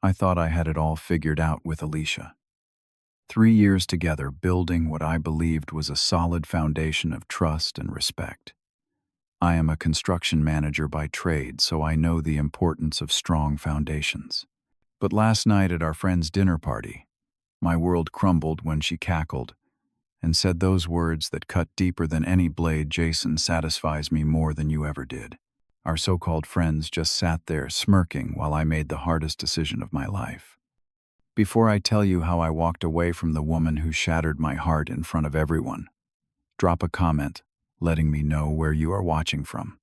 I thought I had it all figured out with Alicia. 3 years together building what I believed was a solid foundation of trust and respect. I am a construction manager by trade, so I know the importance of strong foundations. But last night at our friend's dinner party, my world crumbled when she cackled and said those words that cut deeper than any blade. Jason satisfies me more than you ever did. Our so-called friends just sat there smirking while I made the hardest decision of my life. Before I tell you how I walked away from the woman who shattered my heart in front of everyone, drop a comment letting me know where you are watching from.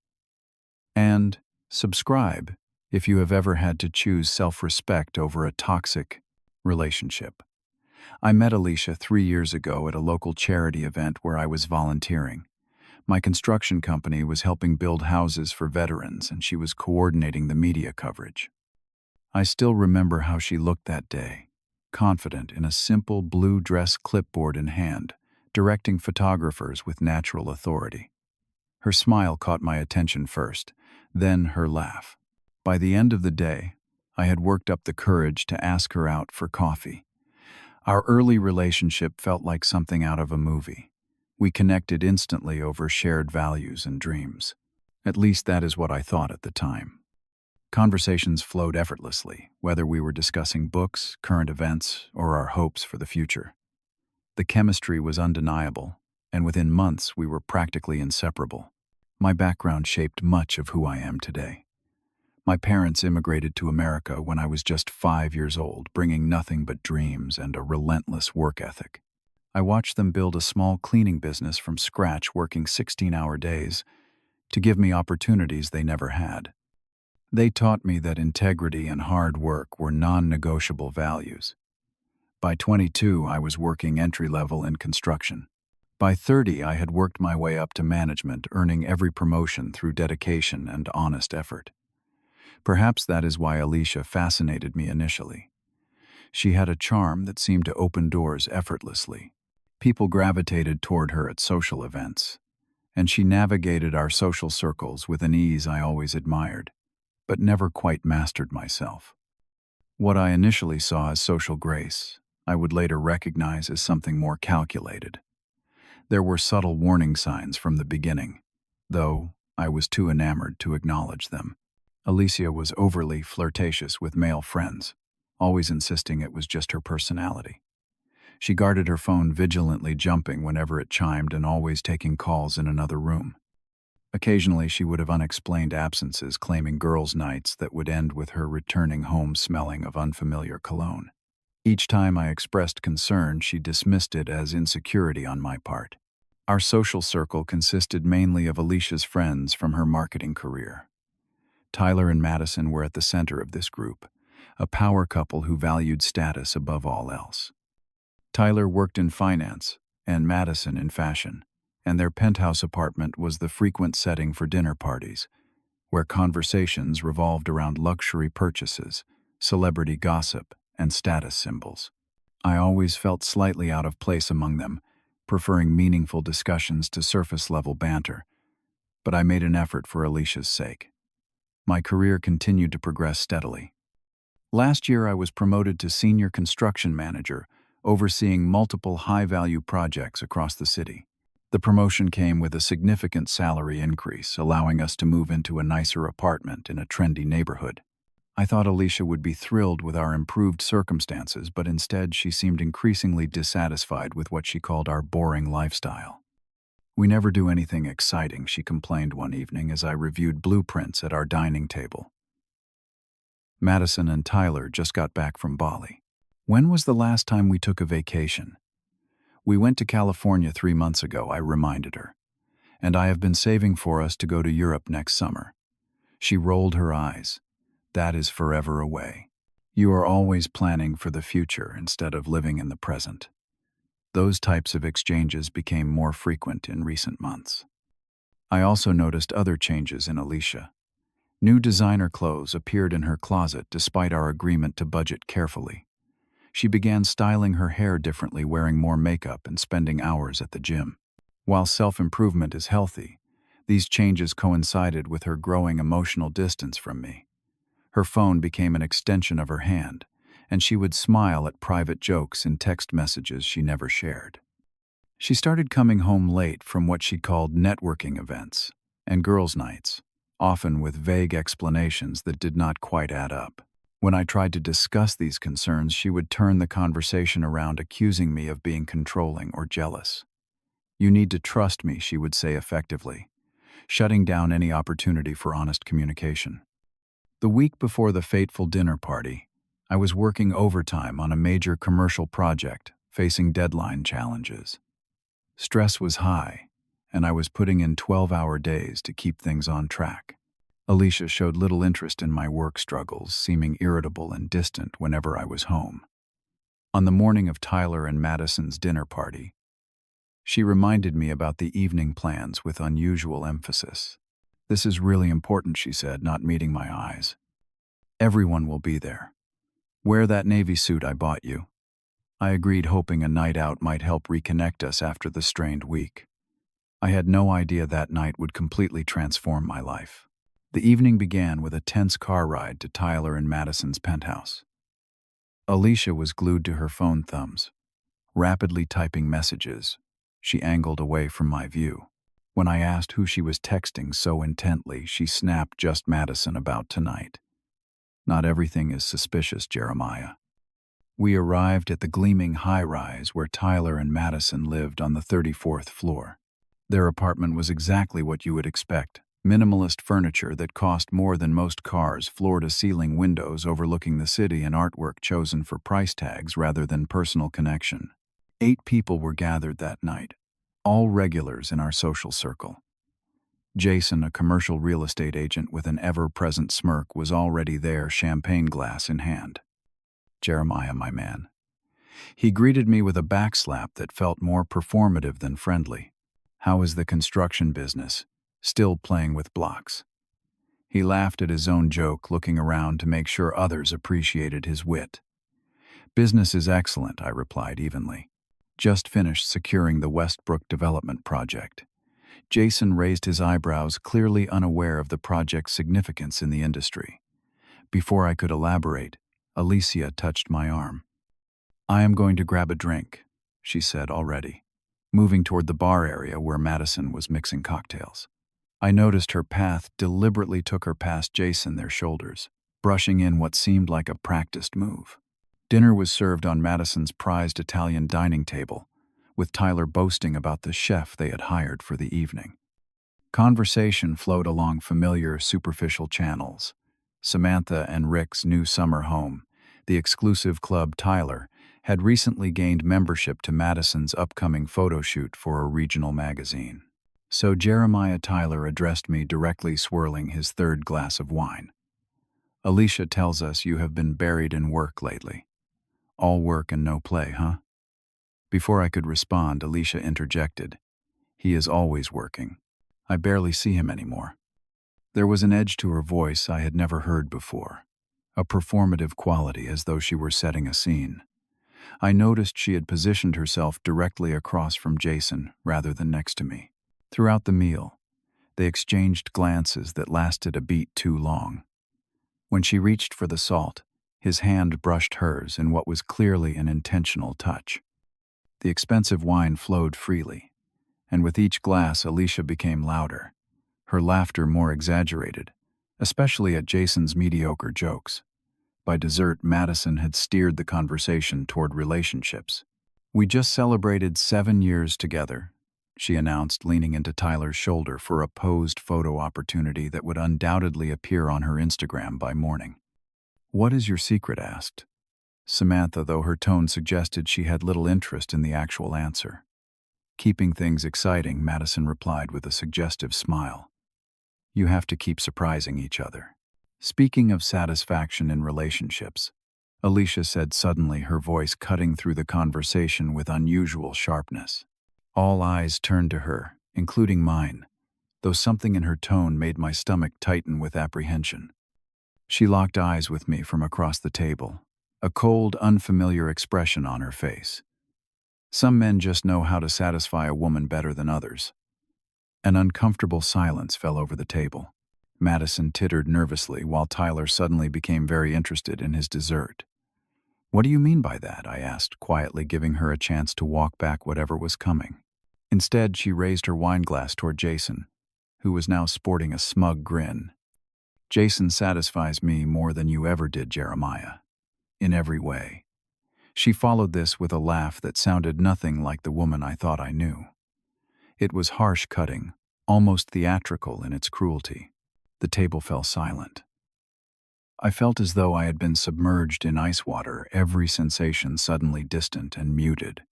And subscribe if you have ever had to choose self-respect over a toxic relationship. I met Alicia 3 years ago at a local charity event where I was volunteering. My construction company was helping build houses for veterans, and she was coordinating the media coverage. I still remember how she looked that day, confident in a simple blue dress, clipboard in hand, directing photographers with natural authority. Her smile caught my attention first, then her laugh. By the end of the day, I had worked up the courage to ask her out for coffee. Our early relationship felt like something out of a movie. We connected instantly over shared values and dreams. At least that is what I thought at the time. Conversations flowed effortlessly, whether we were discussing books, current events, or our hopes for the future. The chemistry was undeniable, and within months we were practically inseparable. My background shaped much of who I am today. My parents immigrated to America when I was just 5 years old, bringing nothing but dreams and a relentless work ethic. I watched them build a small cleaning business from scratch, working 16-hour days to give me opportunities they never had. They taught me that integrity and hard work were non-negotiable values. By 22, I was working entry-level in construction. By 30, I had worked my way up to management, earning every promotion through dedication and honest effort. Perhaps that is why Alicia fascinated me initially. She had a charm that seemed to open doors effortlessly. People gravitated toward her at social events, and she navigated our social circles with an ease I always admired, but never quite mastered myself. What I initially saw as social grace, I would later recognize as something more calculated. There were subtle warning signs from the beginning, though I was too enamored to acknowledge them. Alicia was overly flirtatious with male friends, always insisting it was just her personality. She guarded her phone, vigilantly jumping whenever it chimed and always taking calls in another room. Occasionally, she would have unexplained absences, claiming girls' nights that would end with her returning home smelling of unfamiliar cologne. Each time I expressed concern, she dismissed it as insecurity on my part. Our social circle consisted mainly of Alicia's friends from her marketing career. Tyler and Madison were at the center of this group, a power couple who valued status above all else. Tyler worked in finance, and Madison in fashion, and their penthouse apartment was the frequent setting for dinner parties, where conversations revolved around luxury purchases, celebrity gossip, and status symbols. I always felt slightly out of place among them, preferring meaningful discussions to surface-level banter, but I made an effort for Alicia's sake. My career continued to progress steadily. Last year, I was promoted to senior construction manager, overseeing multiple high-value projects across the city. The promotion came with a significant salary increase, allowing us to move into a nicer apartment in a trendy neighborhood. I thought Alicia would be thrilled with our improved circumstances, but instead she seemed increasingly dissatisfied with what she called our boring lifestyle. "We never do anything exciting," she complained one evening as I reviewed blueprints at our dining table. Madison and Tyler just got back from Bali. "When was the last time we took a vacation?" "We went to California 3 months ago," I reminded her. "And I have been saving for us to go to Europe next summer." She rolled her eyes. "That is forever away. You are always planning for the future instead of living in the present." Those types of exchanges became more frequent in recent months. I also noticed other changes in Alicia. New designer clothes appeared in her closet despite our agreement to budget carefully. She began styling her hair differently, wearing more makeup and spending hours at the gym. While self-improvement is healthy, these changes coincided with her growing emotional distance from me. Her phone became an extension of her hand, and she would smile at private jokes in text messages she never shared. She started coming home late from what she called networking events and girls' nights, often with vague explanations that did not quite add up. When I tried to discuss these concerns, she would turn the conversation around, accusing me of being controlling or jealous. "You need to trust me," she would say effectively, shutting down any opportunity for honest communication. The week before the fateful dinner party, I was working overtime on a major commercial project, facing deadline challenges. Stress was high, and I was putting in 12-hour days to keep things on track. Alicia showed little interest in my work struggles, seeming irritable and distant whenever I was home. On the morning of Tyler and Madison's dinner party, she reminded me about the evening plans with unusual emphasis. "This is really important," she said, not meeting my eyes. "Everyone will be there. Wear that navy suit I bought you." I agreed, hoping a night out might help reconnect us after the strained week. I had no idea that night would completely transform my life. The evening began with a tense car ride to Tyler and Madison's penthouse. Alicia was glued to her phone thumbs, rapidly typing messages. She angled away from my view. When I asked who she was texting so intently, she snapped, "Just Madison about tonight." "Not everything is suspicious, Jeremiah." We arrived at the gleaming high-rise where Tyler and Madison lived on the 34th floor. Their apartment was exactly what you would expect. Minimalist furniture that cost more than most cars, floor-to-ceiling windows overlooking the city, and artwork chosen for price tags rather than personal connection. 8 people were gathered that night, all regulars in our social circle. Jason, a commercial real estate agent with an ever-present smirk, was already there, champagne glass in hand. "Jeremiah, my man." He greeted me with a backslap that felt more performative than friendly. "How is the construction business? Still playing with blocks?" He laughed at his own joke, looking around to make sure others appreciated his wit. "Business is excellent," I replied evenly. "Just finished securing the Westbrook development project." Jason raised his eyebrows, clearly unaware of the project's significance in the industry. Before I could elaborate, Alicia touched my arm. "I am going to grab a drink," she said already, moving toward the bar area where Madison was mixing cocktails. I noticed her path deliberately took her past Jason, their shoulders, brushing in what seemed like a practiced move. Dinner was served on Madison's prized Italian dining table, with Tyler boasting about the chef they had hired for the evening. Conversation flowed along familiar, superficial channels. Samantha and Rick's new summer home, the exclusive club Tyler, had recently gained membership to Madison's upcoming photo shoot for a regional magazine. So Jeremiah Tyler addressed me directly, swirling his third glass of wine. "Alicia tells us you have been buried in work lately. All work and no play, huh?" Before I could respond, Alicia interjected, "He is always working. I barely see him anymore." There was an edge to her voice I had never heard before, a performative quality, as though she were setting a scene. I noticed she had positioned herself directly across from Jason rather than next to me. Throughout the meal, they exchanged glances that lasted a beat too long. When she reached for the salt, his hand brushed hers in what was clearly an intentional touch. The expensive wine flowed freely, and with each glass Alicia became louder, her laughter more exaggerated, especially at Jason's mediocre jokes. By dessert, Madison had steered the conversation toward relationships. "We just celebrated 7 years together," she announced, leaning into Tyler's shoulder for a posed photo opportunity that would undoubtedly appear on her Instagram by morning. "What is your secret?" asked Samantha, though her tone suggested she had little interest in the actual answer. "Keeping things exciting," Madison replied with a suggestive smile. "You have to keep surprising each other." "Speaking of satisfaction in relationships," Alicia said suddenly, her voice cutting through the conversation with unusual sharpness. All eyes turned to her, including mine, though something in her tone made my stomach tighten with apprehension. She locked eyes with me from across the table, a cold, unfamiliar expression on her face. Some men just know how to satisfy a woman better than others. An uncomfortable silence fell over the table. Madison tittered nervously while Tyler suddenly became very interested in his dessert. "What do you mean by that?" I asked, quietly giving her a chance to walk back whatever was coming. Instead, she raised her wine glass toward Jason, who was now sporting a smug grin. "Jason satisfies me more than you ever did, Jeremiah. In every way." She followed this with a laugh that sounded nothing like the woman I thought I knew. It was harsh cutting, almost theatrical in its cruelty. The table fell silent. I felt as though I had been submerged in ice water, every sensation suddenly distant and muted.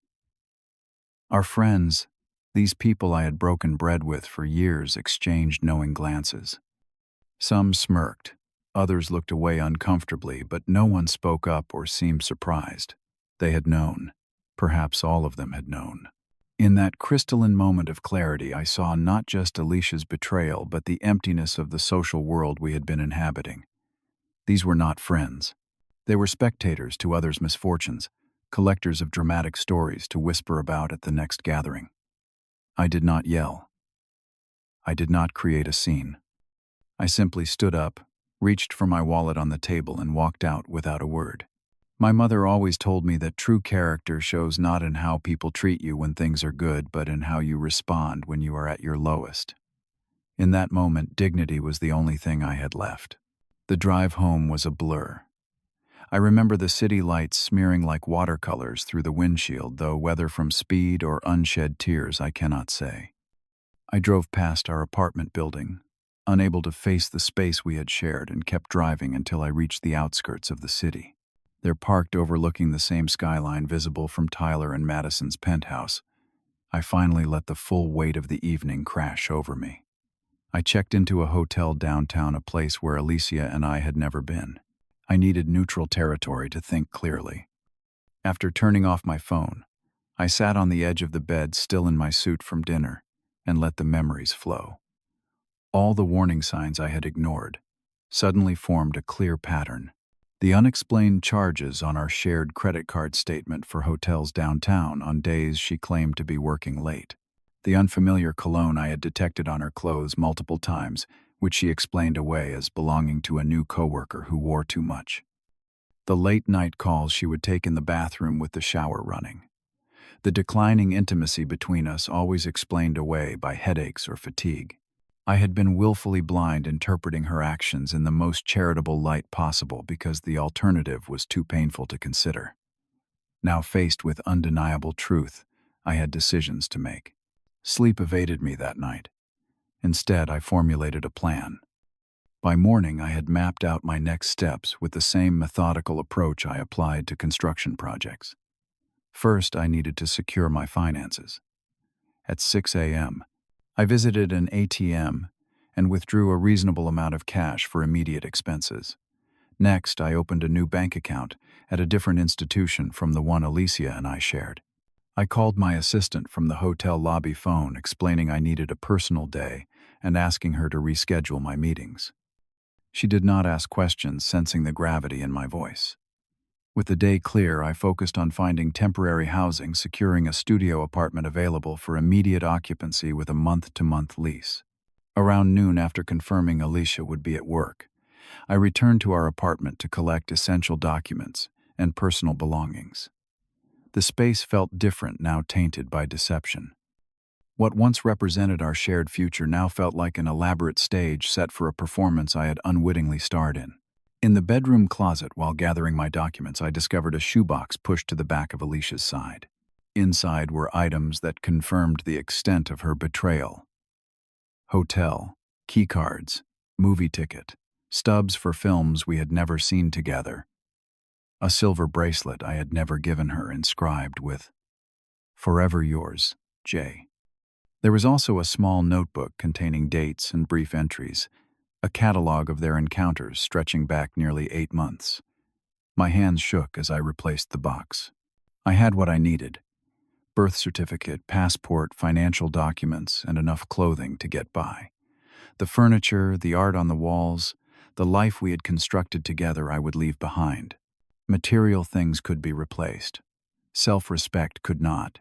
Our friends, these people I had broken bread with for years, exchanged knowing glances. Some smirked, others looked away uncomfortably, but no one spoke up or seemed surprised. They had known. Perhaps all of them had known. In that crystalline moment of clarity, I saw not just Alicia's betrayal, but the emptiness of the social world we had been inhabiting. These were not friends. They were spectators to others' misfortunes, collectors of dramatic stories to whisper about at the next gathering. I did not yell. I did not create a scene. I simply stood up, reached for my wallet on the table, and walked out without a word. My mother always told me that true character shows not in how people treat you when things are good, but in how you respond when you are at your lowest. In that moment, dignity was the only thing I had left. The drive home was a blur. I remember the city lights smearing like watercolors through the windshield, though whether from speed or unshed tears I cannot say. I drove past our apartment building, unable to face the space we had shared, and kept driving until I reached the outskirts of the city. There, parked overlooking the same skyline visible from Tyler and Madison's penthouse, I finally let the full weight of the evening crash over me. I checked into a hotel downtown, a place where Alicia and I had never been. I needed neutral territory to think clearly. After turning off my phone, I sat on the edge of the bed, still in my suit from dinner, and let the memories flow. All the warning signs I had ignored suddenly formed a clear pattern. The unexplained charges on our shared credit card statement for hotels downtown on days she claimed to be working late. The unfamiliar cologne I had detected on her clothes multiple times, which she explained away as belonging to a new coworker who wore too much. The late-night calls she would take in the bathroom with the shower running. The declining intimacy between us, always explained away by headaches or fatigue. I had been willfully blind, interpreting her actions in the most charitable light possible because the alternative was too painful to consider. Now faced with undeniable truth, I had decisions to make. Sleep evaded me that night. Instead, I formulated a plan. By morning, I had mapped out my next steps with the same methodical approach I applied to construction projects. First, I needed to secure my finances. At 6 a.m., I visited an ATM and withdrew a reasonable amount of cash for immediate expenses. Next, I opened a new bank account at a different institution from the one Alicia and I shared. I called my assistant from the hotel lobby phone, explaining I needed a personal day and asking her to reschedule my meetings. She did not ask questions, sensing the gravity in my voice. With the day clear, I focused on finding temporary housing, securing a studio apartment available for immediate occupancy with a month-to-month lease. Around noon, after confirming Alicia would be at work, I returned to our apartment to collect essential documents and personal belongings. The space felt different, now tainted by deception. What once represented our shared future now felt like an elaborate stage set for a performance I had unwittingly starred in. In the bedroom closet, while gathering my documents, I discovered a shoebox pushed to the back of Alicia's side. Inside were items that confirmed the extent of her betrayal. Hotel, keycards, movie ticket, stubs for films we had never seen together. A silver bracelet I had never given her, inscribed with, "Forever yours, J." There was also a small notebook containing dates and brief entries, a catalog of their encounters stretching back nearly 8 months. My hands shook as I replaced the box. I had what I needed: birth certificate, passport, financial documents, and enough clothing to get by. The furniture, the art on the walls, the life we had constructed together I would leave behind. Material things could be replaced. Self-respect could not.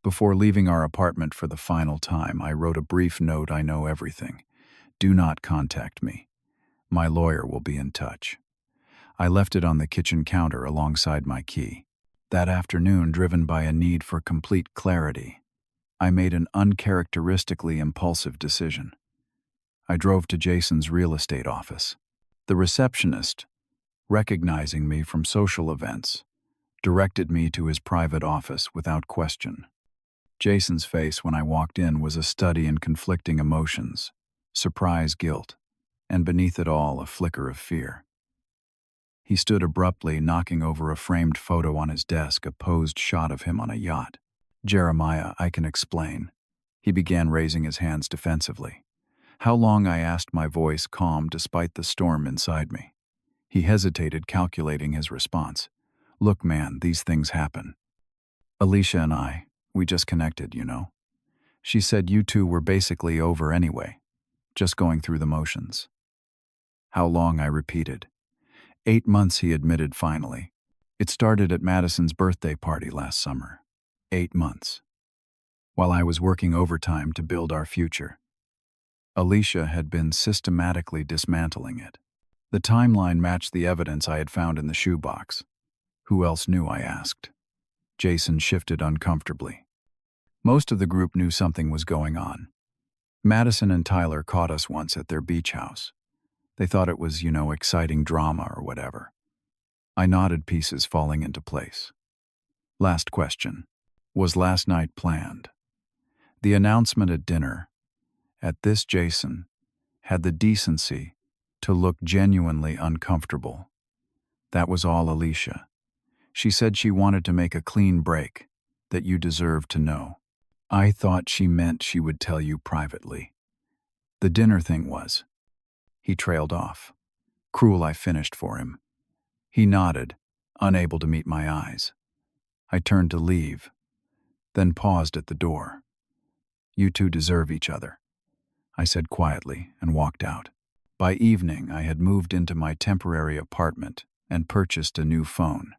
Before leaving our apartment for the final time, I wrote a brief note: "I know everything. Do not contact me. My lawyer will be in touch." I left it on the kitchen counter alongside my key. That afternoon, driven by a need for complete clarity, I made an uncharacteristically impulsive decision. I drove to Jason's real estate office. The receptionist, recognizing me from social events, directed me to his private office without question. Jason's face when I walked in was a study in conflicting emotions, surprise, guilt, and beneath it all a flicker of fear. He stood abruptly, knocking over a framed photo on his desk, a posed shot of him on a yacht. "Jeremiah, I can explain." He began raising his hands defensively. "How long?" I asked, my voice calm despite the storm inside me. He hesitated, calculating his response. "Look, man, these things happen. Alicia and we just connected, you know. She said you two were basically over anyway, just going through the motions." "How long?" I repeated. 8 months, he admitted finally. "It started at Madison's birthday party last summer. 8 months. While I was working overtime to build our future. Alicia had been systematically dismantling it. The timeline matched the evidence I had found in the shoebox." "Who else knew?" I asked. Jason shifted uncomfortably. "Most of the group knew something was going on. Madison and Tyler caught us once at their beach house. They thought it was, exciting drama or whatever." I nodded, pieces falling into place. "Last question. Was last night planned?" The announcement at dinner. At this, Jason had the decency to look genuinely uncomfortable. "That was all, Alicia. She said she wanted to make a clean break, that you deserved to know." I thought she meant she would tell you privately. "The dinner thing was." He trailed off. "Cruel," I finished for him. He nodded, unable to meet my eyes. I turned to leave, then paused at the door. "You two deserve each other," I said quietly and walked out. By evening, I had moved into my temporary apartment and purchased a new phone.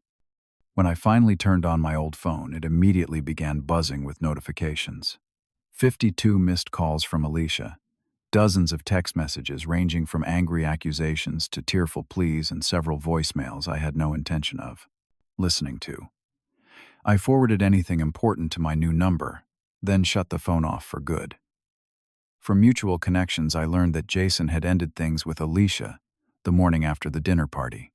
When I finally turned on my old phone, it immediately began buzzing with notifications. 52 missed calls from Alicia, dozens of text messages ranging from angry accusations to tearful pleas, and several voicemails I had no intention of listening to. I forwarded anything important to my new number, then shut the phone off for good. From mutual connections, I learned that Jason had ended things with Alicia the morning after the dinner party.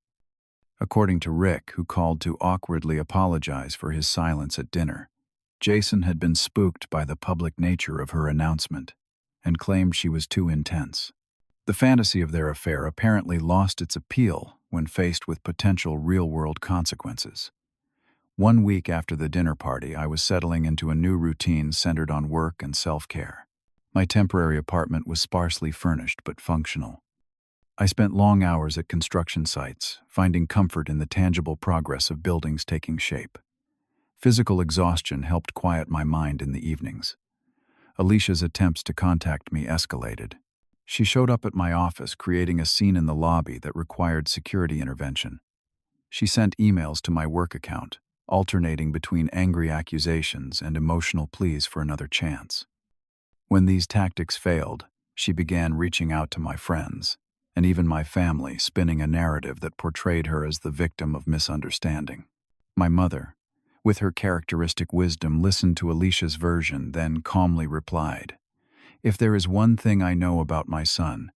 According to Rick, who called to awkwardly apologize for his silence at dinner, Jason had been spooked by the public nature of her announcement and claimed she was too intense. The fantasy of their affair apparently lost its appeal when faced with potential real-world consequences. 1 week after the dinner party, I was settling into a new routine centered on work and self-care. My temporary apartment was sparsely furnished but functional. I spent long hours at construction sites, finding comfort in the tangible progress of buildings taking shape. Physical exhaustion helped quiet my mind in the evenings. Alicia's attempts to contact me escalated. She showed up at my office, creating a scene in the lobby that required security intervention. She sent emails to my work account, alternating between angry accusations and emotional pleas for another chance. When these tactics failed, she began reaching out to my friends, and even my family, spinning a narrative that portrayed her as the victim of misunderstanding. My mother, with her characteristic wisdom, listened to Alicia's version, then calmly replied, "If there is one thing I know about my son,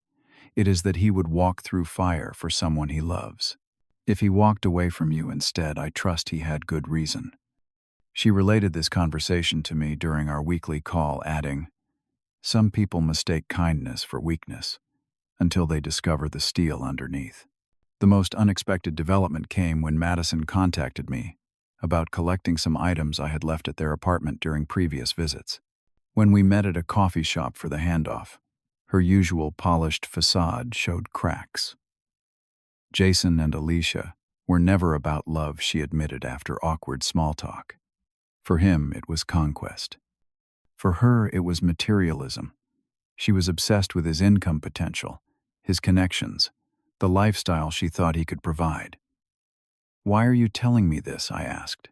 it is that he would walk through fire for someone he loves. If he walked away from you instead, I trust he had good reason." She related this conversation to me during our weekly call, adding, "Some people mistake kindness for weakness until they discover the steel underneath." The most unexpected development came when Madison contacted me about collecting some items I had left at their apartment during previous visits. When we met at a coffee shop for the handoff, her usual polished facade showed cracks. Jason and Alicia were never about love, she admitted after awkward small talk. For him, it was conquest. For her, it was materialism. She was obsessed with his income potential, his connections, the lifestyle she thought he could provide. "Why are you telling me this?" I asked.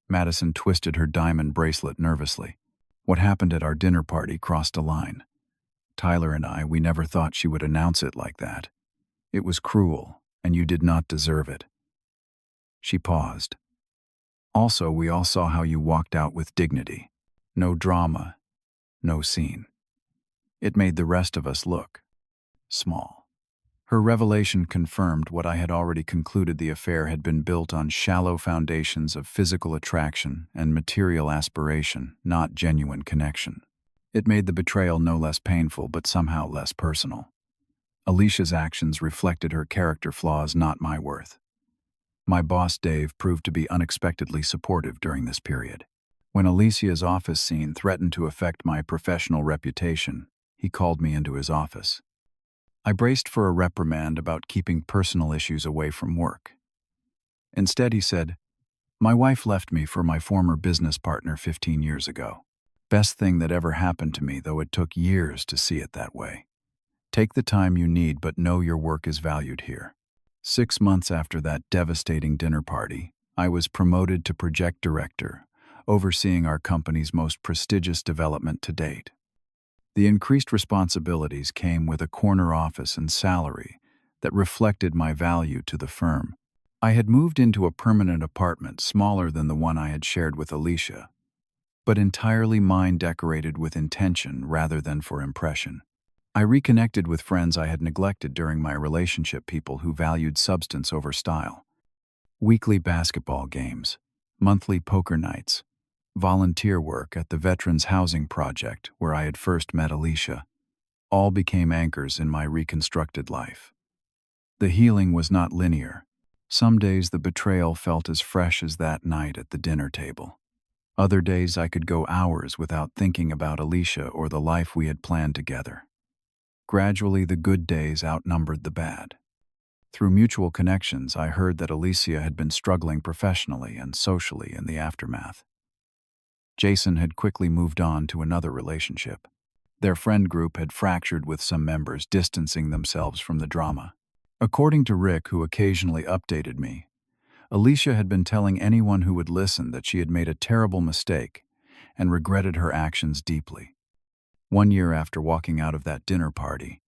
Madison twisted her diamond bracelet nervously. "What happened at our dinner party crossed a line. Tyler and we never thought she would announce it like that. It was cruel, and you did not deserve it." She paused. "Also, we all saw how you walked out with dignity. No drama, no scene. It made the rest of us look small." Her revelation confirmed what I had already concluded: the affair had been built on shallow foundations of physical attraction and material aspiration, not genuine connection. It made the betrayal no less painful, but somehow less personal. Alicia's actions reflected her character flaws, not my worth. My boss, Dave, proved to be unexpectedly supportive during this period. When Alicia's office scene threatened to affect my professional reputation, he called me into his office. I braced for a reprimand about keeping personal issues away from work. Instead, he said, "My wife left me for my former business partner 15 years ago. Best thing that ever happened to me, though it took years to see it that way. Take the time you need, but know your work is valued here." 6 months after that devastating dinner party, I was promoted to project director, overseeing our company's most prestigious development to date. The increased responsibilities came with a corner office and salary that reflected my value to the firm. I had moved into a permanent apartment smaller than the one I had shared with Alicia, but entirely mine, decorated with intention rather than for impression. I reconnected with friends I had neglected during my relationship, people who valued substance over style. Weekly basketball games, monthly poker nights, volunteer work at the Veterans Housing Project where I had first met Alicia, all became anchors in my reconstructed life. The healing was not linear. Some days the betrayal felt as fresh as that night at the dinner table. Other days I could go hours without thinking about Alicia or the life we had planned together. Gradually, the good days outnumbered the bad. Through mutual connections, I heard that Alicia had been struggling professionally and socially in the aftermath. Jason had quickly moved on to another relationship. Their friend group had fractured, with some members distancing themselves from the drama. According to Rick, who occasionally updated me, Alicia had been telling anyone who would listen that she had made a terrible mistake and regretted her actions deeply. 1 year after walking out of that dinner party,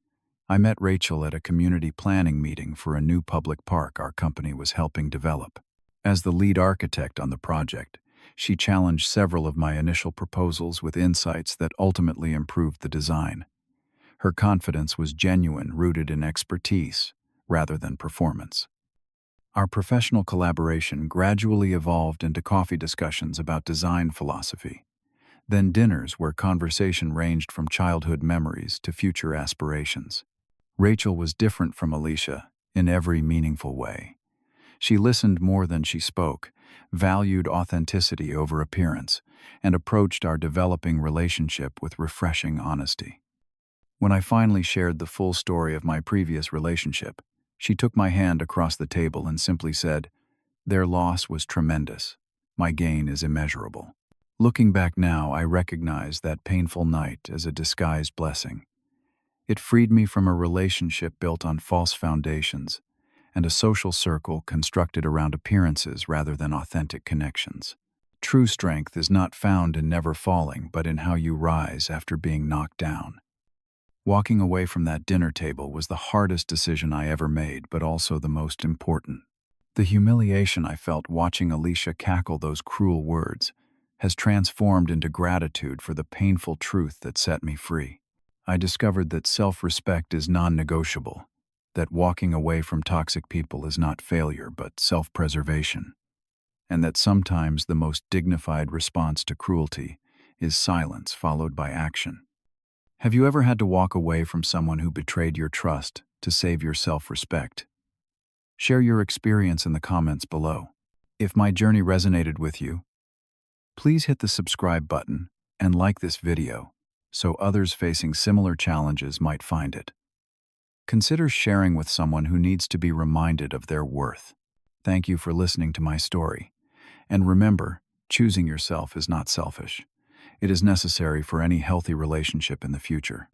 I met Rachel at a community planning meeting for a new public park our company was helping develop. As the lead architect on the project, she challenged several of my initial proposals with insights that ultimately improved the design. Her confidence was genuine, rooted in expertise rather than performance. Our professional collaboration gradually evolved into coffee discussions about design philosophy, then dinners where conversation ranged from childhood memories to future aspirations. Rachel was different from Alicia in every meaningful way. She listened more than she spoke, valued authenticity over appearance, and approached our developing relationship with refreshing honesty. When I finally shared the full story of my previous relationship, she took my hand across the table and simply said, "Their loss was tremendous. My gain is immeasurable." Looking back now, I recognize that painful night as a disguised blessing. It freed me from a relationship built on false foundations and a social circle constructed around appearances rather than authentic connections. True strength is not found in never falling, but in how you rise after being knocked down. Walking away from that dinner table was the hardest decision I ever made, but also the most important. The humiliation I felt watching Alicia cackle those cruel words has transformed into gratitude for the painful truth that set me free. I discovered that self-respect is non-negotiable, that walking away from toxic people is not failure but self-preservation, and that sometimes the most dignified response to cruelty is silence followed by action. Have you ever had to walk away from someone who betrayed your trust to save your self-respect? Share your experience in the comments below. If my journey resonated with you, please hit the subscribe button and like this video so others facing similar challenges might find it. Consider sharing with someone who needs to be reminded of their worth. Thank you for listening to my story. And remember, choosing yourself is not selfish. It is necessary for any healthy relationship in the future.